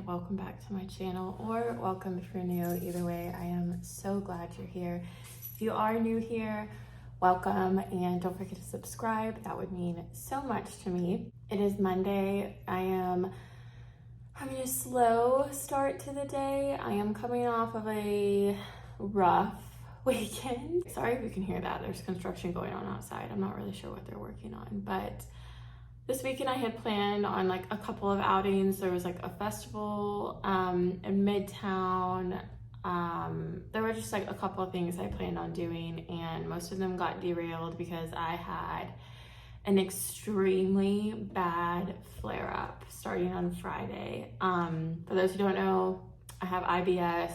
Welcome back to my channel, or welcome if you're new. Either way, I am so glad you're here. If you are new here, welcome, and don't forget to subscribe. That would mean so much to me. It is Monday. I am having a slow start to the day. I am coming off of a rough weekend. Sorry if you can hear that. There's construction going on outside. I'm not really sure what they're working on, but this weekend I had planned on like a couple of outings. There was like a festival in Midtown. There were just like a couple of things I planned on doing, and most of them got derailed because I had an extremely bad flare-up starting on Friday. For those who don't know, I have IBS.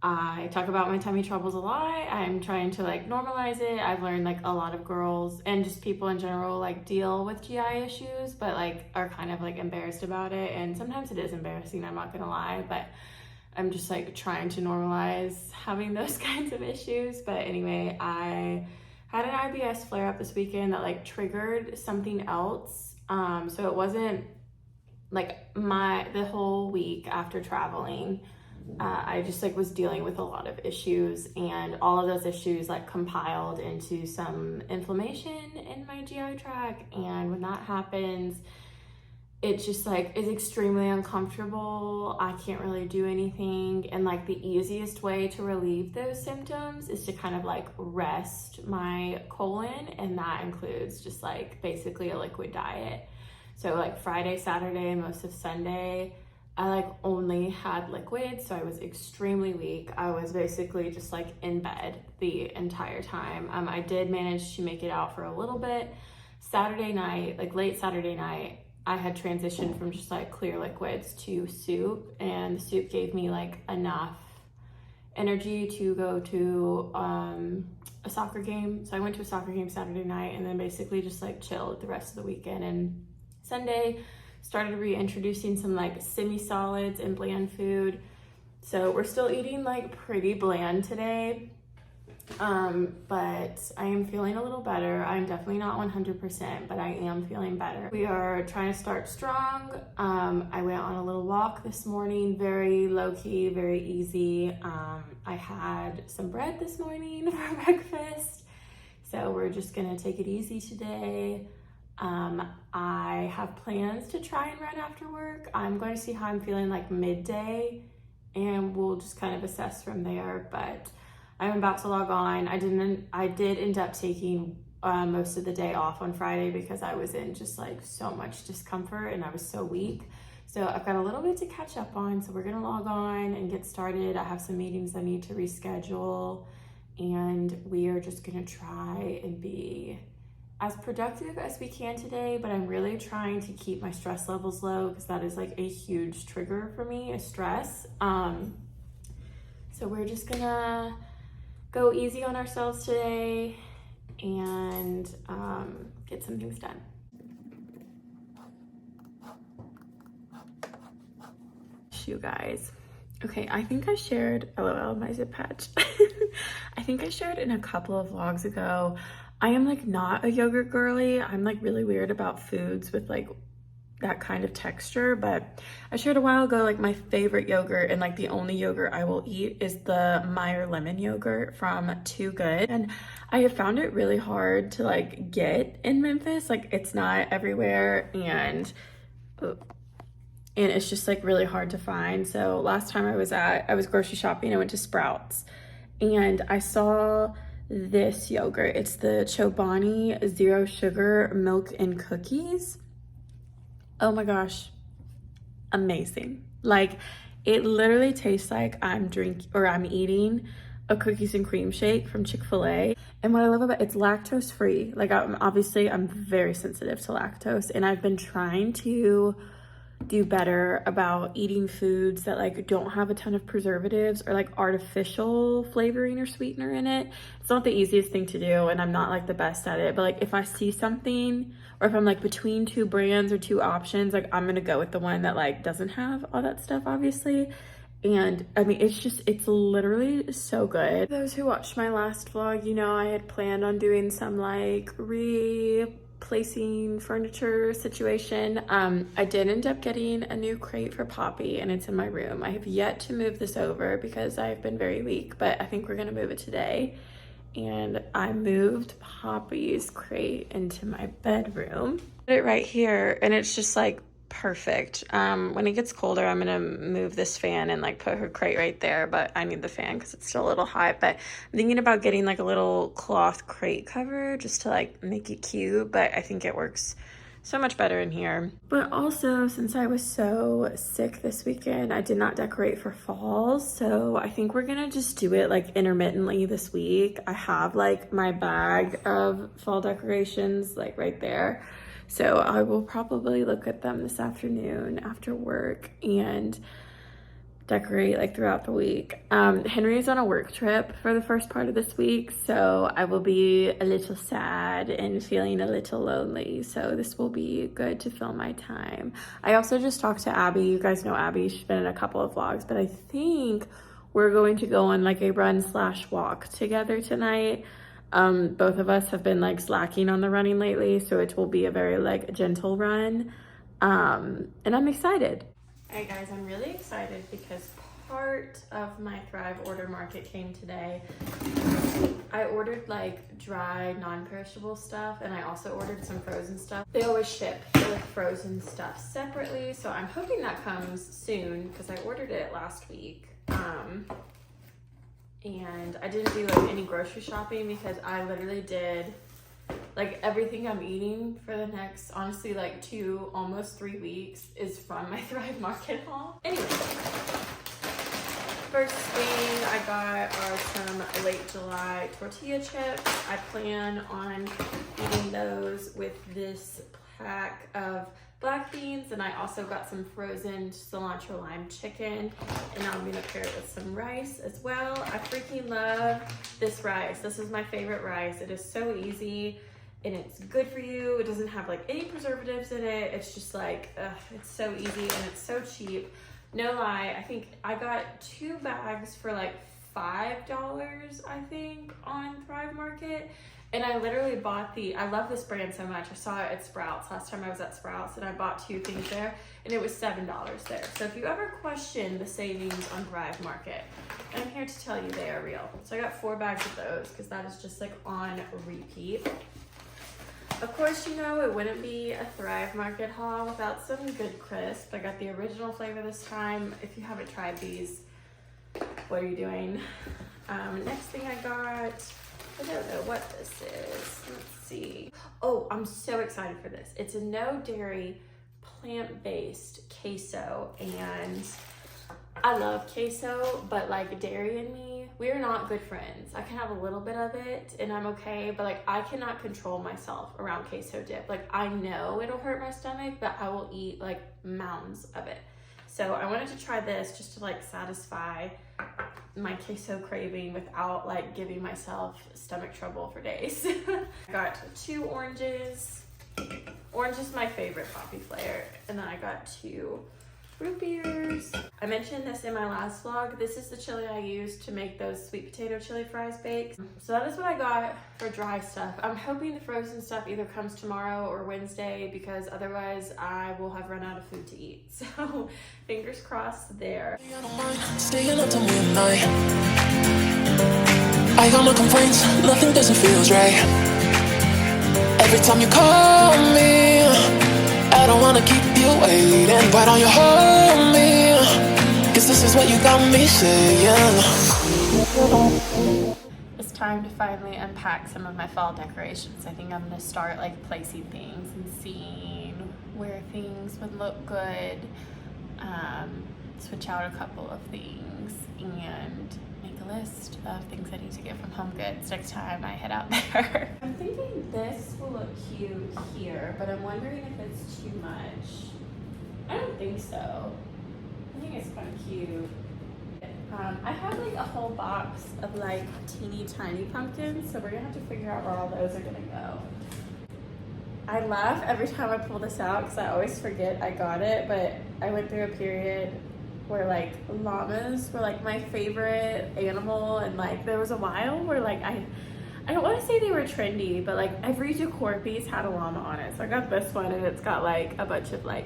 I talk about my tummy troubles a lot. I'm trying to like normalize it. I've learned like a lot of girls and just people in general like deal with GI issues, but like are kind of like embarrassed about it. And sometimes it is embarrassing, I'm not gonna lie, but I'm just like trying to normalize having those kinds of issues. But anyway, I had an IBS flare up this weekend that like triggered something else. So it wasn't like the whole week after traveling. I just like was dealing with a lot of issues, and all of those issues like compiled into some inflammation in my GI tract. And when that happens, it's just like is extremely uncomfortable. I can't really do anything, and like the easiest way to relieve those symptoms is to kind of like rest my colon, and that includes just like basically a liquid diet. So like Friday, Saturday, most of Sunday, I like only had liquids, so I was extremely weak. I was basically just like in bed the entire time. I did manage to make it out for a little bit. Saturday night, like late Saturday night, I had transitioned from just like clear liquids to soup, and the soup gave me like enough energy to go to a soccer game. So I went to a soccer game Saturday night, and then basically just like chilled the rest of the weekend. And Sunday, started reintroducing some like semi-solids and bland food. So we're still eating like pretty bland today, but I am feeling a little better. I'm definitely not 100%, but I am feeling better. We are trying to start strong. I went on a little walk this morning, very low-key, very easy. I had some bread this morning for breakfast, so we're just gonna take it easy today. I have plans to try and run after work. I'm going to see how I'm feeling like midday, and we'll just kind of assess from there. But I'm about to log on. I did end up taking most of the day off on Friday because I was in just like so much discomfort and I was so weak. So I've got a little bit to catch up on. So we're gonna log on and get started. I have some meetings I need to reschedule, and we are just gonna try and be as productive as we can today. But I'm really trying to keep my stress levels low because that is like a huge trigger for me, is stress. So we're just gonna go easy on ourselves today and get some things done. You guys, okay, I think I shared, LOL, my zip patch. I think I shared in a couple of vlogs ago, I am like not a yogurt girly. I'm like really weird about foods with like that kind of texture, but I shared a while ago like my favorite yogurt, and like the only yogurt I will eat is the Meyer lemon yogurt from Too Good. And I have found it really hard to like get in Memphis. Like it's not everywhere, and it's just like really hard to find. So last time I was grocery shopping, I went to Sprouts and I saw this yogurt. It's the Chobani Zero Sugar Milk and Cookies. Oh my gosh, amazing. Like it literally tastes like I'm eating a cookies and cream shake from Chick-fil-A. And what I love about it's lactose free. Like I'm very sensitive to lactose, and I've been trying to do better about eating foods that like don't have a ton of preservatives or like artificial flavoring or sweetener in it. It's not the easiest thing to do, and I'm not like the best at it, but like if I see something, or if I'm like between two brands or two options, like I'm gonna go with the one that like doesn't have all that stuff, obviously. And I mean, it's literally so good. Those who watched my last vlog, you know, I had planned on doing some like replacing furniture situation. I did end up getting a new crate for Poppy, and it's in my room. I have yet to move this over because I've been very weak, but I think we're gonna move it today. And I moved Poppy's crate into my bedroom. Put it right here, and it's just like perfect. When it gets colder, I'm gonna move this fan and like put her crate right there, but I need the fan because it's still a little hot. But I'm thinking about getting like a little cloth crate cover just to like make it cute, but I think it works so much better in here. But also, since I was so sick this weekend, I did not decorate for fall, so I think we're gonna just do it like intermittently this week. I have like my bag of fall decorations like right there, so I will probably look at them this afternoon after work and decorate like throughout the week. Henry is on a work trip for the first part of this week, so I will be a little sad and feeling a little lonely, so this will be good to fill my time. I also just talked to Abby. You guys know Abby, she's been in a couple of vlogs, but I think we're going to go on like a run/walk together tonight. Both of us have been like slacking on the running lately, so it will be a very like gentle run, and I'm excited. All right guys, I'm really excited because part of my Thrive order market came today. I ordered like dry, non-perishable stuff, and I also ordered some frozen stuff. They always ship the like frozen stuff separately, so I'm hoping that comes soon because I ordered it last week. And I didn't do like any grocery shopping because I literally did like everything I'm eating for the next, honestly, like 2, almost 3 weeks is from my Thrive Market haul. Anyway, first thing I got are some late July tortilla chips. I plan on eating those with this pack of black beans, and I also got some frozen cilantro lime chicken, and I'm gonna pair it with some rice as well. I freaking love this rice. This is my favorite rice. It is so easy and it's good for you. It doesn't have like any preservatives in it. It's just like, it's so easy and it's so cheap. No lie, I think I got 2 bags for like $5, I think, on Thrive Market. And I literally bought I love this brand so much. I saw it at Sprouts last time I was at Sprouts, and I bought 2 things there, and it was $7 there. So if you ever question the savings on Thrive Market, I'm here to tell you they are real. So I got 4 bags of those because that is just like on repeat. Of course, you know, it wouldn't be a Thrive Market haul without some good crisp. I got the original flavor this time. If you haven't tried these, what are you doing? Next thing I got, I don't know what this is. Let's see. Oh, I'm so excited for this. It's a no dairy, plant-based queso, and I love queso, but like dairy and me, we're not good friends. I can have a little bit of it and I'm okay, but like I cannot control myself around queso dip. Like I know it'll hurt my stomach, but I will eat like mounds of it. So I wanted to try this just to like satisfy my queso craving without like giving myself stomach trouble for days. I got 2 oranges. Orange is my favorite poppy flavor. And then I got 2 root beers. I mentioned this in my last vlog. This is the chili I used to make those sweet potato chili fries baked. So that is what I got for dry stuff. I'm hoping the frozen stuff either comes tomorrow or Wednesday, because otherwise I will have run out of food to eat. So fingers crossed there. Staying up till midnight. I got no complaints, nothing doesn't feel right. Every time you call me, I don't wanna keep you waiting. Why don't you hold me? 'Cause this is what you got me saying. It's time to finally unpack some of my fall decorations. I think I'm gonna start like placing things and seeing where things would look good. Switch out a couple of things and make a list of things I need to get from Home Goods next time I head out there. I'm thinking this will look cute here, but I'm wondering if it's too much. I don't think so. I think it's kind of cute. I have like a whole box of like teeny tiny pumpkins, so we're gonna have to figure out where all those are gonna go. I laugh every time I pull this out because I always forget I got it, but I went through a period where like llamas were like my favorite animal, and like there was a while where like I don't want to say they were trendy, but like every decor piece had a llama on it. So I got this one and it's got like a bunch of like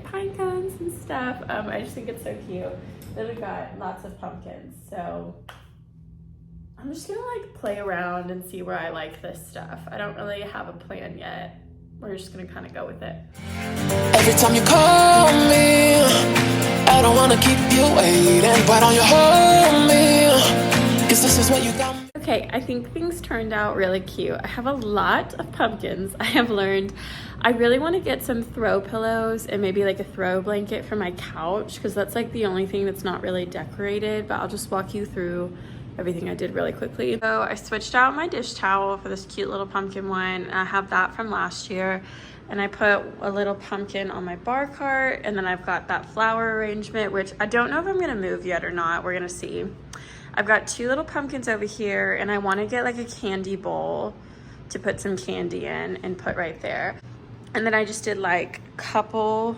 pine cones and stuff. I just think it's so cute. Then we've got lots of pumpkins, so I'm just gonna like play around and see where I like this stuff. I don't really have a plan yet. We're just gonna kind of go with it. Every time you call me, I don't wanna keep you waiting. Why don't you hold me? 'Cause this is what you got. Okay, I think things turned out really cute. I have a lot of pumpkins. I have learned I really want to get some throw pillows and maybe like a throw blanket for my couch, because that's like the only thing that's not really decorated, but I'll just walk you through everything I did really quickly. So I switched out my dish towel for this cute little pumpkin one. I have that from last year, and I put a little pumpkin on my bar cart, and then I've got that flower arrangement, which I don't know if I'm gonna move yet or not. We're gonna see. I've got 2 little pumpkins over here, and I want to get like a candy bowl to put some candy in and put right there. And then I just did like a couple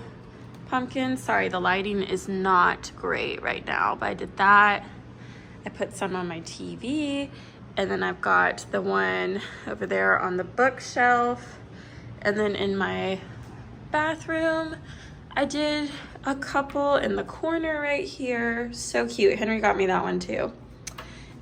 pumpkins. Sorry, the lighting is not great right now, but I did that. I put some on my TV, and then I've got the one over there on the bookshelf. And then in my bathroom, I did a couple in the corner right here. So cute. Henry got me that one too.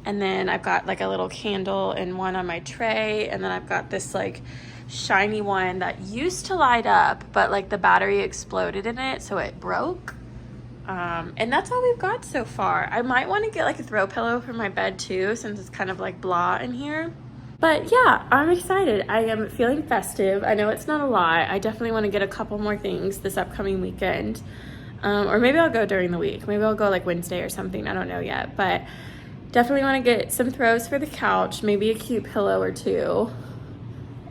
And then I've got like a little candle and one on my tray. And then I've got this like shiny one that used to light up, but like the battery exploded in it, so it broke. And that's all we've got so far. I might want to get like a throw pillow for my bed too, since it's kind of like blah in here. But yeah, I'm excited. I am feeling festive. I know it's not a lot. I definitely want to get a couple more things this upcoming weekend. Or maybe I'll go during the week. Maybe I'll go like Wednesday or something. I don't know yet. But definitely want to get some throws for the couch. Maybe a cute pillow or 2.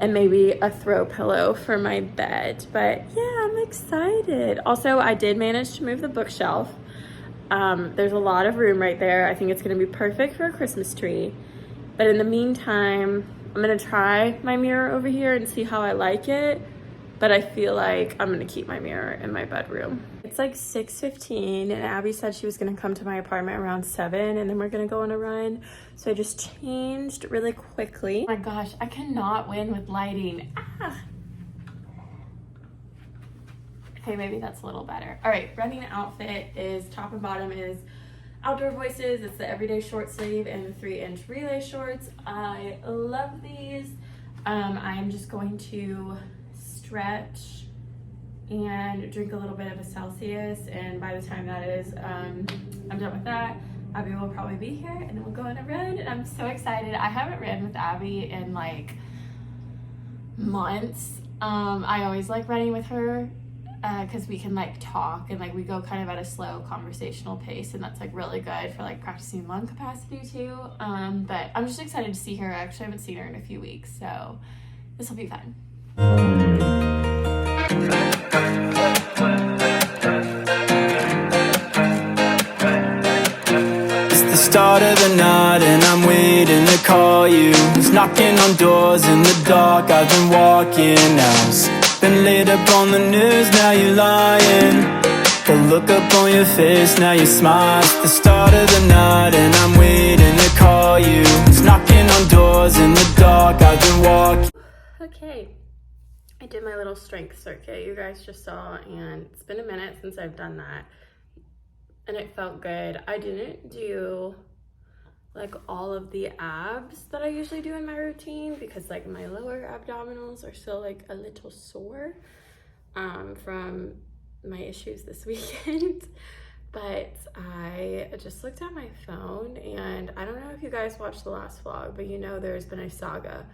And maybe a throw pillow for my bed. But yeah, I'm excited. Also, I did manage to move the bookshelf. There's a lot of room right there. I think it's going to be perfect for a Christmas tree. But in the meantime, I'm going to try my mirror over here and see how I like it. But I feel like I'm going to keep my mirror in my bedroom. It's like 6:15, and Abby said she was going to come to my apartment around 7, and then we're going to go on a run. So I just changed really quickly. Oh my gosh, I cannot win with lighting. Ah. Okay, maybe that's a little better. All right, running outfit is top and bottom is Outdoor Voices. It's the everyday short sleeve and the 3-inch relay shorts. I love these. I'm just going to stretch and drink a little bit of a Celsius, and by the time that is I'm done with that, Abby will probably be here and then we'll go on a run, and I'm so excited. I haven't ran with Abby in like months. I always like running with her because we can like talk and like we go kind of at a slow conversational pace, and that's like really good for like practicing lung capacity too. But I'm just excited to see her. I actually haven't seen her in a few weeks, so this will be fun. It's the start of the night and I'm waiting to call you. It's knocking on doors in the dark, I've been walking house. Been laid up on the news, now you're lying. The look up on your face, now you smile. It's the start of the night and I'm waiting to call you. It's knocking on doors in the dark, I've been walking. Okay, I did my little strength circuit you guys just saw, and it's been a minute since I've done that, and it felt good. I didn't do like all of the abs that I usually do in my routine because like my lower abdominals are still like a little sore from my issues this weekend. But I just looked at my phone, and I don't know if you guys watched the last vlog, but you know there's been a saga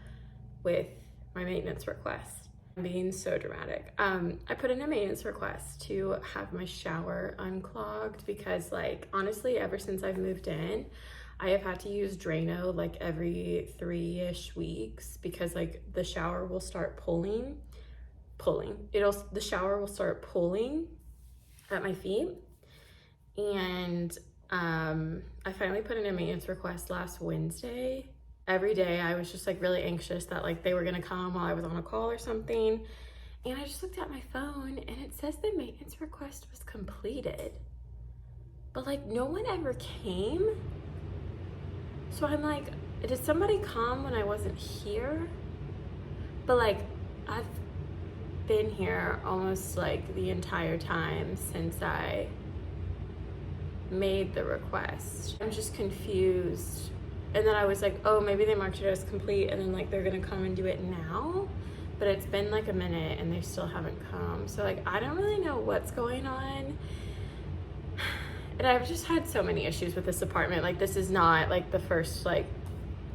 with my maintenance request. I'm being so dramatic. I put in a maintenance request to have my shower unclogged because like honestly ever since I've moved in I have had to use Drano like every 3-ish weeks because like the shower will start pulling. The shower will start pulling at my feet. And I finally put in a maintenance request last Wednesday. Every day I was just like really anxious that like they were gonna come while I was on a call or something. And I just looked at my phone and it says the maintenance request was completed. But like no one ever came. So I'm like, did somebody come when I wasn't here? But like I've been here almost like the entire time since I made the request. I'm just confused. And then I was like, oh, maybe they marked it as complete and then like they're gonna come and do it now. But it's been like a minute and they still haven't come. So like, I don't really know what's going on. And I've just had so many issues with this apartment. Like this is not like the first like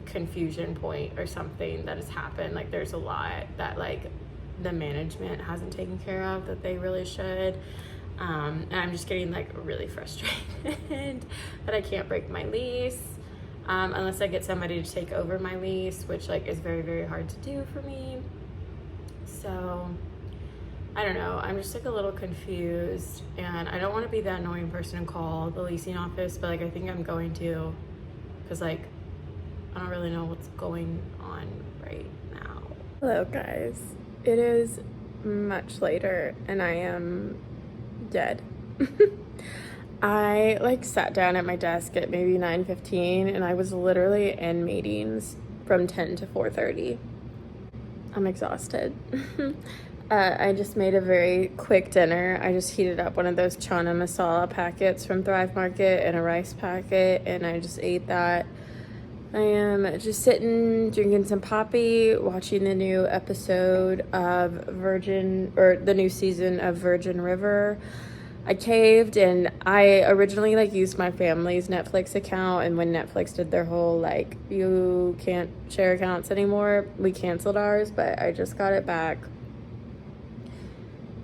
confusion point or something that has happened. Like there's a lot that like the management hasn't taken care of that they really should. And I'm just getting like really frustrated that I can't break my lease unless I get somebody to take over my lease, which like is very, very hard to do for me. So I don't know, I'm just like a little confused and I don't want to be that annoying person and call the leasing office, but like I think I'm going to, because like I don't really know what's going on right now. Hello guys, it is much later and I am dead. I like sat down at my desk at maybe 9:15 and I was literally in meetings from 10 to 4:30. I'm exhausted. I just made a very quick dinner. I just heated up one of those chana masala packets from Thrive Market and a rice packet and I just ate that. I am just sitting, drinking some poppy, watching the new episode of the new season of Virgin River. I caved and I originally like used my family's Netflix account, and when Netflix did their whole like you can't share accounts anymore, we canceled ours, but I just got it back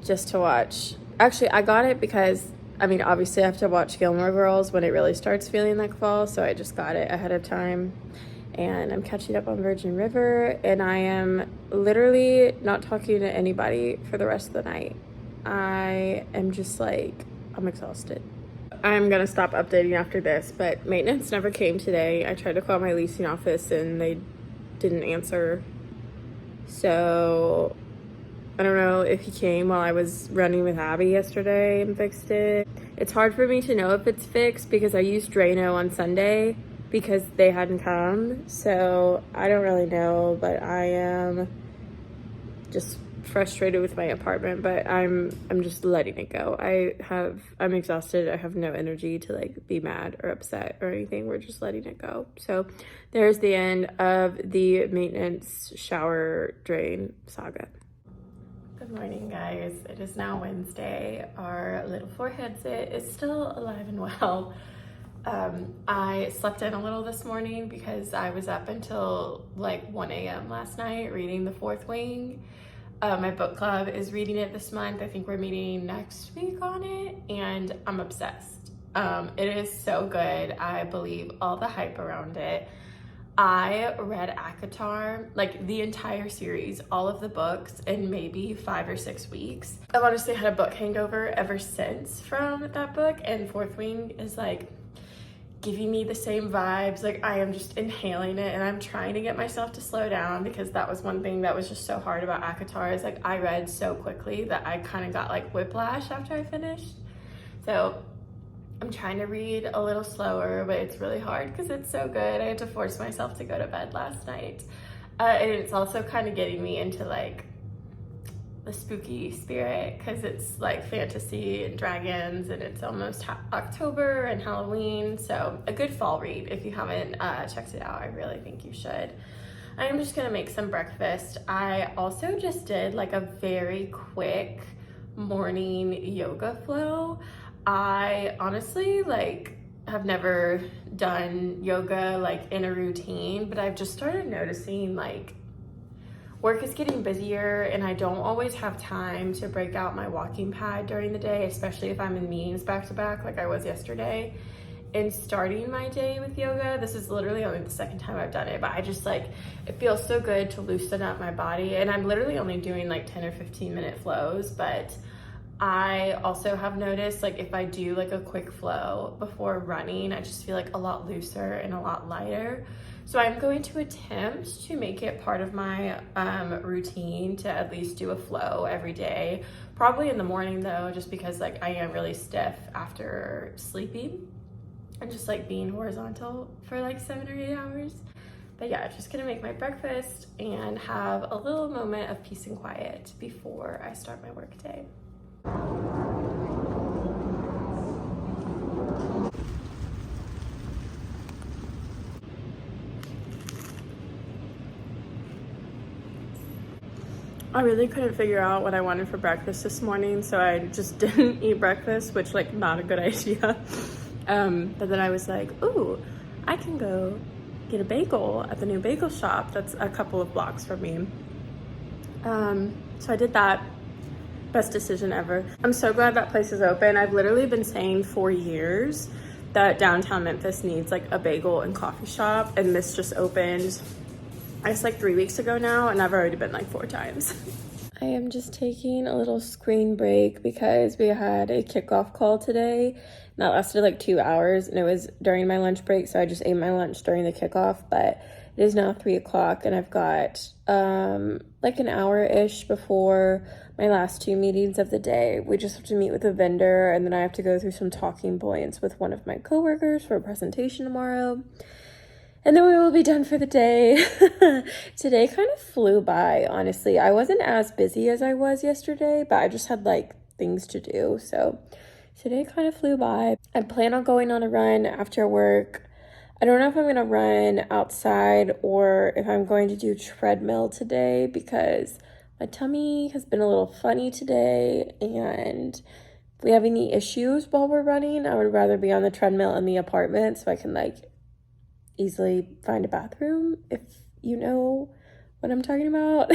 just to watch. Actually, I got it because I mean, obviously I have to watch Gilmore Girls when it really starts feeling like fall, so I just got it ahead of time. And I'm catching up on Virgin River, and I am literally not talking to anybody for the rest of the night. I am just like, I'm exhausted. I'm gonna stop updating after this, but maintenance never came today. I tried to call my leasing office and they didn't answer. So I don't know if he came while I was running with Abby yesterday and fixed it. It's hard for me to know if it's fixed because I used Drano on Sunday because they hadn't come. So I don't really know, but I am just frustrated with my apartment, but I'm just letting it go. I'm exhausted. I have no energy to like be mad or upset or anything. We're just letting it go. So there's the end of the maintenance shower drain saga. Good morning, guys. It is now Wednesday. Our little foreheadsit is still alive and well. I slept in a little this morning because I was up until like 1 a.m. last night reading The Fourth Wing. My book club is reading it this month. I think we're meeting next week on it, and I'm obsessed. It is so good. I believe all the hype around it. I read ACOTAR, like the entire series, all of the books, in maybe 5 or 6 weeks. I've honestly had a book hangover ever since from that book, and Fourth Wing is like giving me the same vibes. Like I am just inhaling it, and I'm trying to get myself to slow down because that was one thing that was just so hard about ACOTAR is like I read so quickly that I kind of got like whiplash after I finished. So I'm trying to read a little slower, but it's really hard because it's so good. I had to force myself to go to bed last night. And it's also kind of getting me into like the spooky spirit because it's like fantasy and dragons, and it's almost October and Halloween. So a good fall read. If you haven't checked it out, I really think you should. I am just gonna make some breakfast. I also just did like a very quick morning yoga flow. I honestly like have never done yoga like in a routine, but I've just started noticing like work is getting busier and I don't always have time to break out my walking pad during the day, especially if I'm in meetings back to back like I was yesterday. in starting my day with yoga. This is literally only the second time I've done it, but I just like, it feels so good to loosen up my body. And I'm literally only doing like 10 or 15 minute flows, but I also have noticed like if I do like a quick flow before running, I just feel like a lot looser and a lot lighter. So I'm going to attempt to make it part of my routine to at least do a flow every day. Probably in the morning though, just because like I am really stiff after sleeping and just like being horizontal for like 7 or 8 hours. But yeah, just gonna make my breakfast and have a little moment of peace and quiet before I start my work day. I really couldn't figure out what I wanted for breakfast this morning, so I just didn't eat breakfast, which like not a good idea. But then I was like, ooh, I can go get a bagel at the new bagel shop that's a couple of blocks from me. So I did that. Best decision ever. I'm so glad that place is open. I've literally been saying for years that downtown Memphis needs like a bagel and coffee shop, and this just opened, I guess like 3 weeks ago now, and I've already been like 4 times. I am just taking a little screen break because we had a kickoff call today and that lasted like 2 hours, and it was during my lunch break, so I just ate my lunch during the kickoff. But it is now 3 o'clock and I've got like an hour-ish before my last 2 meetings of the day. We just have to meet with a vendor, and then I have to go through some talking points with one of my coworkers for a presentation tomorrow. And then we will be done for the day. Today kind of flew by, honestly. I wasn't as busy as I was yesterday, but I just had like things to do. So today kind of flew by. I plan on going on a run after work. I don't know if I'm going to run outside or if I'm going to do treadmill today because my tummy has been a little funny today. And if we have any issues while we're running, I would rather be on the treadmill in the apartment so I can like easily find a bathroom, if you know what I'm talking about.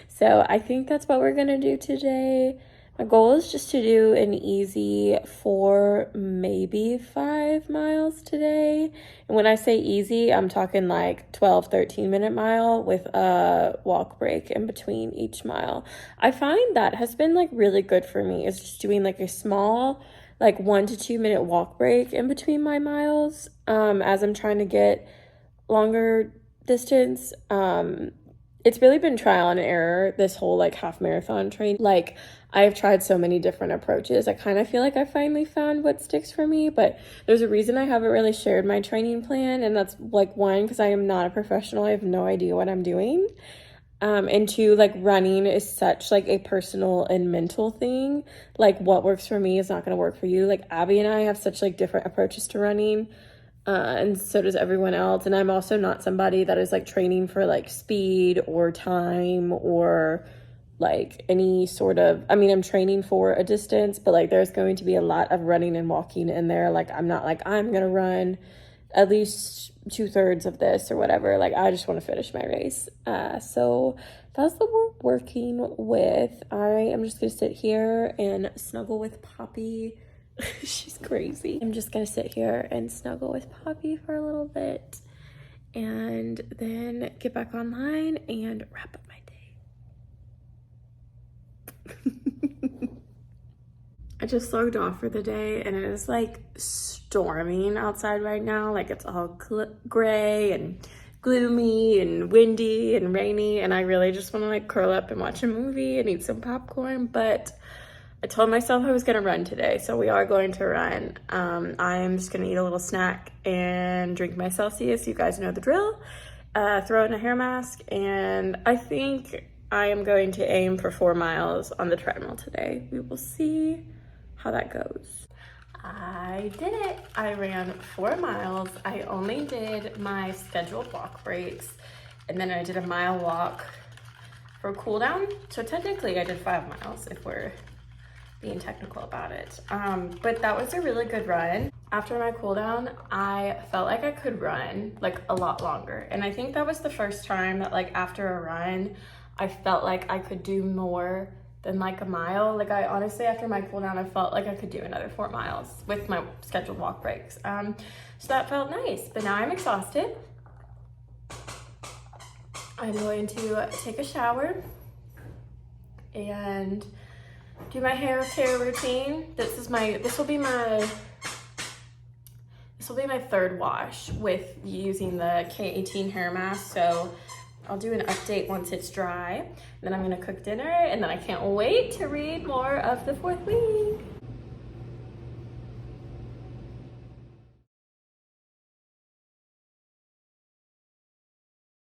So I think that's what we're gonna do today. My goal is just to do an easy 4, maybe 5 miles today. And when I say easy, I'm talking like 12, 13 minute mile with a walk break in between each mile. I find that has been like really good for me, is just doing like a small like 1 to 2 minute walk break in between my miles as I'm trying to get longer distance. It's really been trial and error, this whole like half marathon train. Like I've tried so many different approaches. I kind of feel like I finally found what sticks for me, but there's a reason I haven't really shared my training plan. And that's like 1, because I am not a professional. I have no idea what I'm doing. And 2, like running is such like a personal and mental thing. Like what works for me is not going to work for you. Like Abby and I have such like different approaches to running. And so does everyone else. And I'm also not somebody that is like training for like speed or time or like any sort of, I mean, I'm training for a distance, but like there's going to be a lot of running and walking in there. Like I'm not like, I'm going to run at least 2/3 of this or whatever. Like I just want to finish my race. So that's what we're working with. I am just going to sit here and snuggle with Poppy. She's crazy. I'm just gonna sit here and snuggle with Poppy for a little bit and then get back online and wrap up my day. I just logged off for the day and it is like storming outside right now. Like it's all gray and gloomy and windy and rainy, and I really just want to like curl up and watch a movie and eat some popcorn, but I told myself I was going to run today, so we are going to run. I'm just going to eat a little snack and drink my Celsius. You guys know the drill. Throw in a hair mask, and I think I am going to aim for 4 miles on the treadmill today. We will see how that goes. I did it. I ran 4 miles. I only did my scheduled walk breaks, and then I did a mile walk for a cool down. So technically I did 5 miles if we're being technical about it. But that was a really good run. After my cool down, I felt like I could run like a lot longer. And I think that was the first time that like after a run, I felt like I could do more than like a mile. Like I honestly, after my cool down, I felt like I could do another 4 miles with my scheduled walk breaks. So that felt nice, but now I'm exhausted. I'm going to take a shower and do my hair care routine. This will be my third wash with using the K18 hair mask. So I'll do an update once it's dry. Then I'm gonna cook dinner, and then I can't wait to read more of the 4th week.